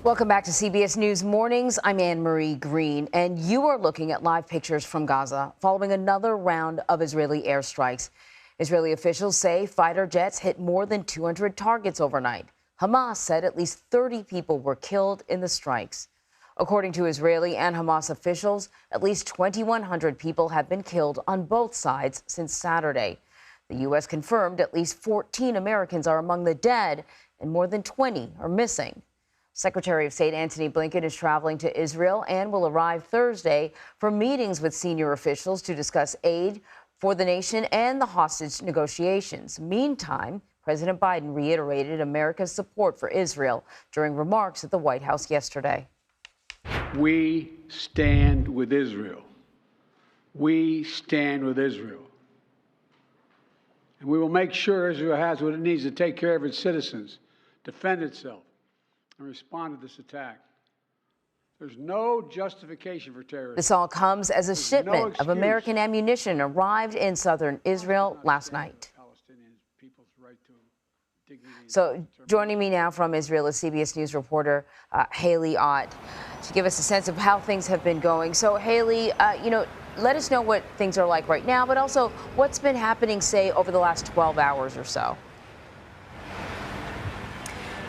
Welcome back to CBS News Mornings. I'm Anne-Marie Green, and you are looking at live pictures from Gaza following another round of Israeli airstrikes. Israeli officials say fighter jets hit more than 200 targets overnight. Hamas said at least 30 people were killed in the strikes. According to Israeli and Hamas officials, at least 2,100 people have been killed on both sides since Saturday. The U.S. confirmed at least 14 Americans are among the dead and more than 20 are missing. Secretary of State Antony Blinken is traveling to Israel and will arrive Thursday for meetings with senior officials to discuss aid for the nation and the hostage negotiations. Meantime, President Biden reiterated America's support for Israel during remarks at the White House yesterday. We stand with Israel. We stand with Israel. And we will make sure Israel has what it needs to take care of its citizens, defend itself, and respond to this attack. There's no justification for terrorism. This all comes as a shipment of American ammunition arrived in southern Israel last night. So joining me now from Israel is CBS News reporter Haley Ott to give us a sense of how things have been going. So Haley, let us know what things are like right now, but also what's been happening, say, over the last 12 hours or so.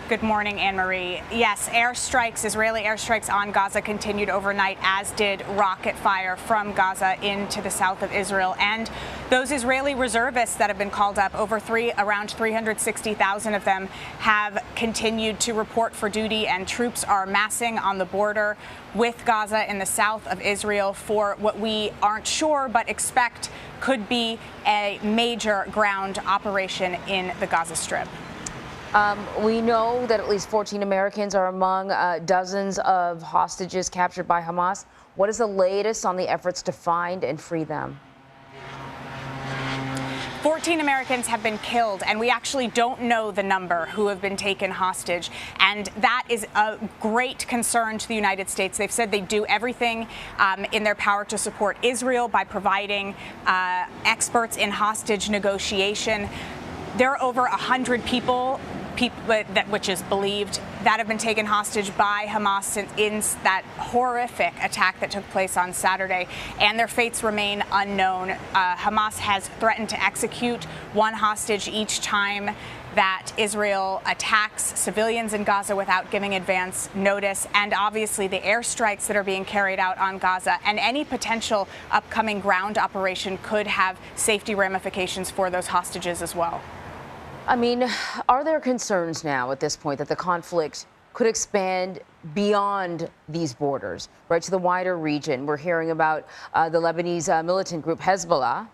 Good morning, Anne-Marie. Yes, airstrikes, Israeli airstrikes on Gaza continued overnight, as did rocket fire from Gaza into the south of Israel. And those Israeli reservists that have been called up, around 360,000 of them, have continued to report for duty, and troops are massing on the border with Gaza in the south of Israel for what we aren't sure but expect could be a major ground operation in the Gaza Strip. We know that at least 14 Americans are among dozens of hostages captured by Hamas. What is the latest on the efforts to find and free them? 14 Americans have been killed, and we actually don't know the number who have been taken hostage. And that is a great concern to the United States. They've said they do everything in their power to support Israel by providing experts in hostage negotiation. There are over 100 people which is believed that have been taken hostage by Hamas in that horrific attack that took place on Saturday, and their fates remain unknown. Hamas has threatened to execute one hostage each time that Israel attacks civilians in Gaza without giving advance notice, and obviously the airstrikes that are being carried out on Gaza and any potential upcoming ground operation could have safety ramifications for those hostages as well. I mean, are there concerns now at this point that the conflict could expand beyond these borders, right, to the wider region? We're hearing about the Lebanese militant group Hezbollah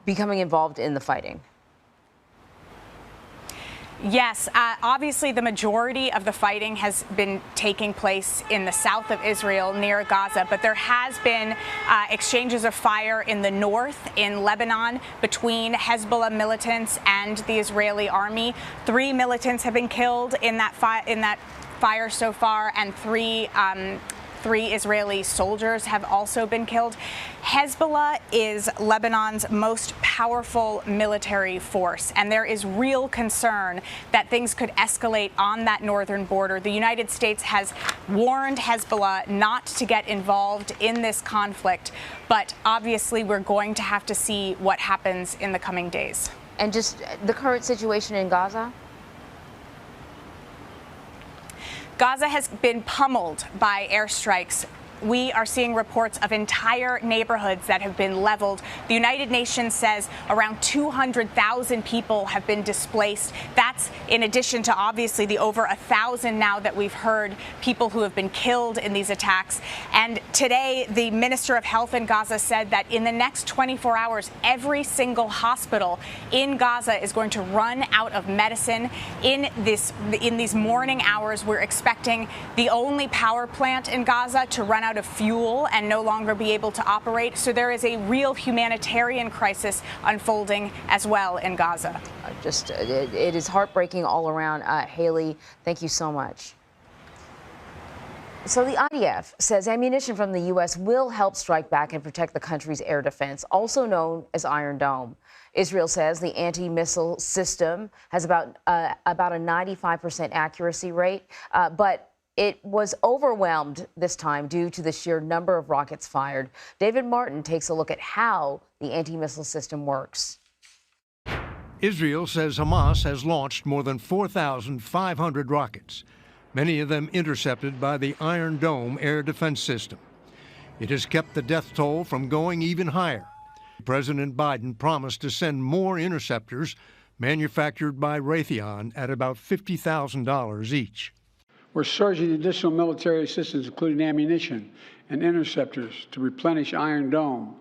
becoming involved in the fighting. Yes, obviously the majority of the fighting has been taking place in the south of Israel near Gaza, but there has been exchanges of fire in the north in Lebanon between Hezbollah militants and the Israeli army. 3 militants have been killed in that fire so far, and three Israeli soldiers have also been killed. Hezbollah is Lebanon's most powerful military force, and there is real concern that things could escalate on that northern border. The United States has warned Hezbollah not to get involved in this conflict, but obviously we're going to have to see what happens in the coming days. And just the current situation in Gaza? Gaza has been pummeled by airstrikes. We are seeing reports of entire neighborhoods that have been leveled. The United Nations says around 200,000 people have been displaced. That's in addition to obviously the over 1,000 now that we've heard people who have been killed in these attacks. And today, the Minister of Health in Gaza said that in the next 24 hours, every single hospital in Gaza is going to run out of medicine. In these morning hours, we're expecting the only power plant in Gaza to run out of fuel and no longer be able to operate. So there is a real humanitarian crisis unfolding as well in Gaza. It is heartbreaking all around. Haley, thank you so much. So the IDF says ammunition from the U.S. will help strike back and protect the country's air defense, also known as Iron Dome. Israel says the anti-missile system has about a 95% accuracy rate, but it was overwhelmed this time due to the sheer number of rockets fired. David Martin takes a look at how the anti-missile system works. Israel says Hamas has launched more than 4,500 rockets, many of them intercepted by the Iron Dome air defense system. It has kept the death toll from going even higher. President Biden promised to send more interceptors manufactured by Raytheon at about $50,000 each. We're surging additional military assistance, including ammunition and interceptors, to replenish Iron Dome.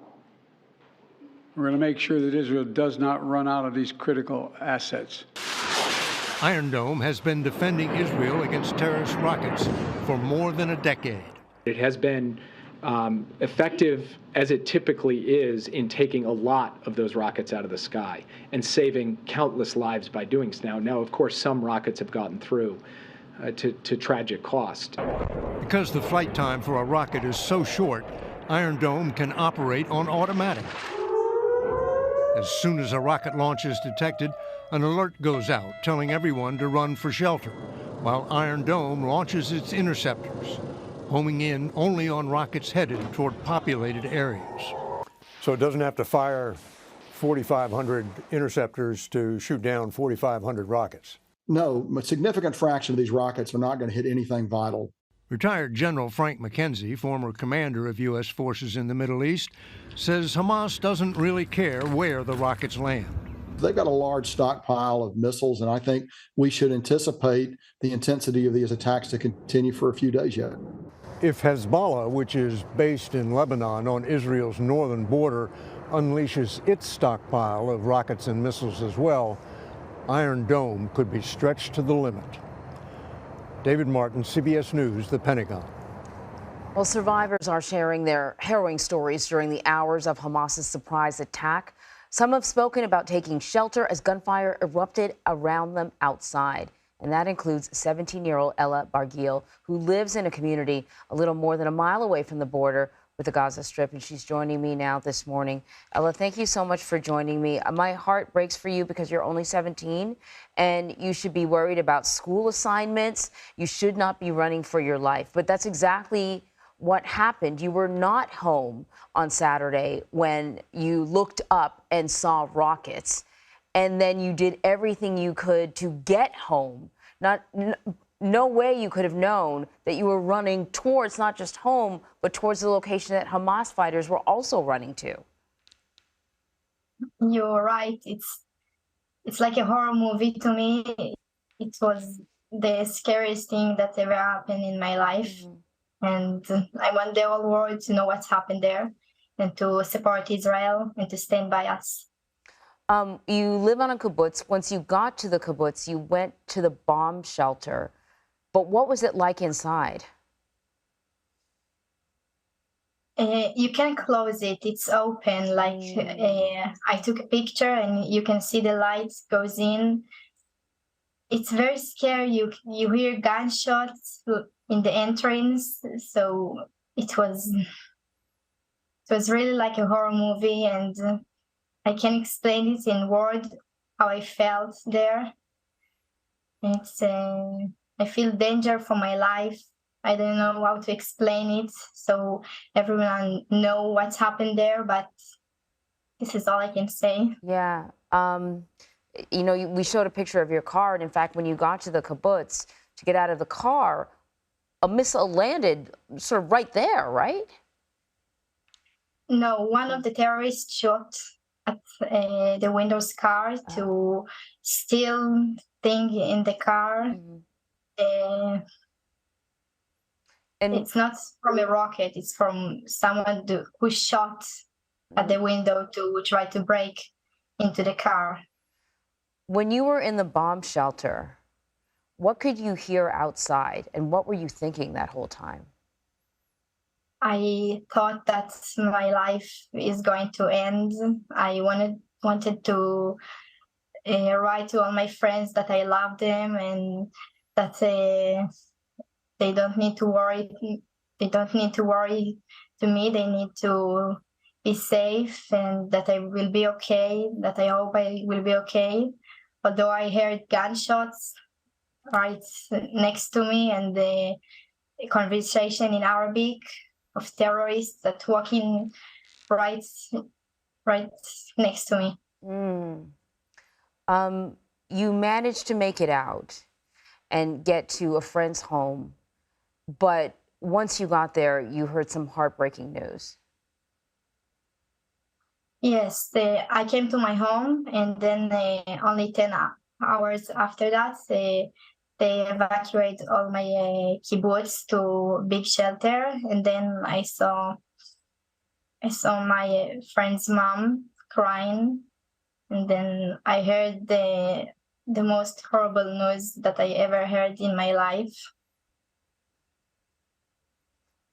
We're going to make sure that Israel does not run out of these critical assets. Iron Dome has been defending Israel against terrorist rockets for more than a decade. It has been effective, as it typically is, in taking a lot of those rockets out of the sky and saving countless lives by doing so. Now, of course, some rockets have gotten through to tragic cost. Because the flight time for a rocket is so short, Iron Dome can operate on automatic. As soon as a rocket launch is detected, an alert goes out telling everyone to run for shelter, while Iron Dome launches its interceptors, homing in only on rockets headed toward populated areas. So it doesn't have to fire 4,500 interceptors to shoot down 4,500 rockets? No, a significant fraction of these rockets are not going to hit anything vital. Retired General Frank McKenzie, former commander of U.S. forces in the Middle East, says Hamas doesn't really care where the rockets land. They've got a large stockpile of missiles, and I think we should anticipate the intensity of these attacks to continue for a few days yet. If Hezbollah, which is based in Lebanon on Israel's northern border, unleashes its stockpile of rockets and missiles as well, Iron Dome could be stretched to the limit. David Martin, CBS News, the Pentagon. Well, survivors are sharing their harrowing stories during the hours of Hamas's surprise attack. Some have spoken about taking shelter as gunfire erupted around them outside. And that includes 17-year-old Ella Bargil, who lives in a community a little more than a mile away from the border with the Gaza Strip, and she's joining me now this morning. Ella, thank you so much for joining me. My heart breaks for you because you're only 17, and you should be worried about school assignments. You should not be running for your life, but that's exactly what happened. You were not home on Saturday when you looked up and saw rockets, and then you did everything you could to get home. No way you could have known that you were running towards not just home, but towards the location that Hamas fighters were also running to. You're right. It's like a horror movie to me. It was the scariest thing that ever happened in my life. And I want the whole world to know what's happened there and to support Israel and to stand by us. You live on a kibbutz. Once you got to the kibbutz, you went to the bomb shelter. But what was it like inside? You can close it. It's open. Like I took a picture, and you can see the lights goes in. It's very scary. You hear gunshots in the entrance. So it was really like a horror movie, and I can't explain it in words how I felt there. It's I feel danger for my life. I don't know how to explain it, so everyone know what's happened there, but this is all I can say. Yeah. You know, we showed a picture of your car, and in fact, when you got to the kibbutz to get out of the car, a missile landed sort of right there, right? No, one of the terrorists shot at the windows car to steal things in the car. And it's not from a rocket, it's from someone who shot at the window to try to break into the car. When you were in the bomb shelter, what could you hear outside, and what were you thinking that whole time? I thought that my life is going to end. I wanted to write to all my friends that I love them and that they don't need to worry. They don't need to worry to me. They need to be safe, and that I will be okay. That I hope I will be okay. Although I heard gunshots right next to me, and a conversation in Arabic of terrorists that walking right next to me. You managed to make it out and get to a friend's home, but once you got there, you heard some heartbreaking news. Yes, I came to my home, and then only 10 hours after that, they evacuated all my kibbutz to big shelter, and then I saw my friend's mom crying, and then I heard the most horrible news that I ever heard in my life.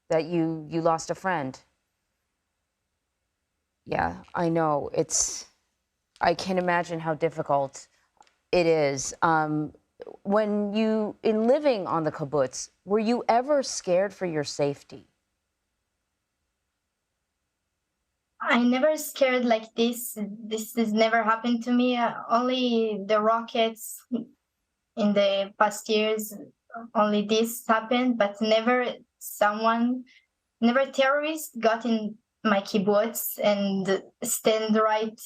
That you lost a friend. Yeah, I know. I can imagine how difficult it is. When in living on the kibbutz, were you ever scared for your safety? I never scared like this. This has never happened to me. Only the rockets in the past years, only this happened, but never terrorists got in my kibbutz and stand right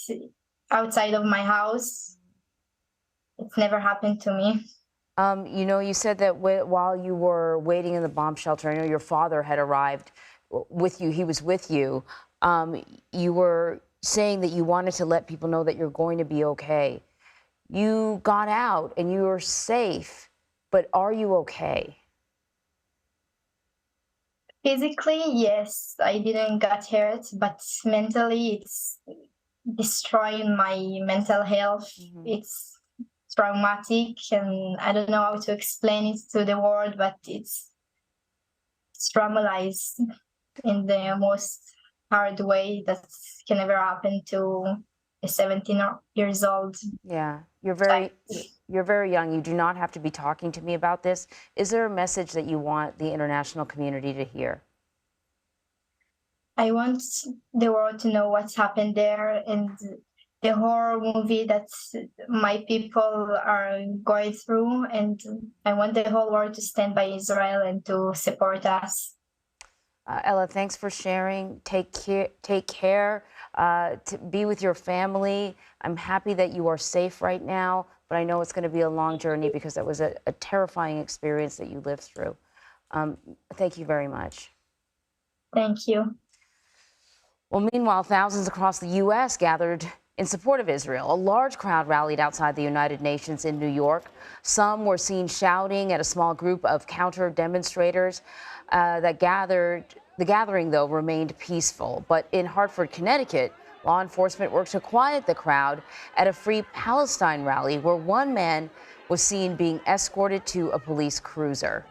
outside of my house. It's never happened to me. You said that while you were waiting in the bomb shelter, I know your father had arrived with you. He was with you. You were saying that you wanted to let people know that you're going to be okay. You got out and you were safe, but are you okay? Physically, yes, I didn't get hurt, but mentally, it's destroying my mental health. It's traumatic, and I don't know how to explain it to the world, but it's traumatized in the most hard way that can ever happen to a 17 years old. Yeah, you're very young. You do not have to be talking to me about this. Is there a message that you want the international community to hear? I want the world to know what's happened there and the horror movie that my people are going through. And I want the whole world to stand by Israel and to support us. Ella, thanks for sharing. Take care. To be with your family. I'm happy that you are safe right now, but I know it's going to be a long journey because that was a terrifying experience that you lived through. Thank you very much. Thank you. Well, meanwhile, thousands across the U.S. gathered in support of Israel. A large crowd rallied outside the United Nations in New York. Some were seen shouting at a small group of counter-demonstrators that gathered. The gathering, though, remained peaceful. But in Hartford, Connecticut, law enforcement worked to quiet the crowd at a Free Palestine rally where one man was seen being escorted to a police cruiser.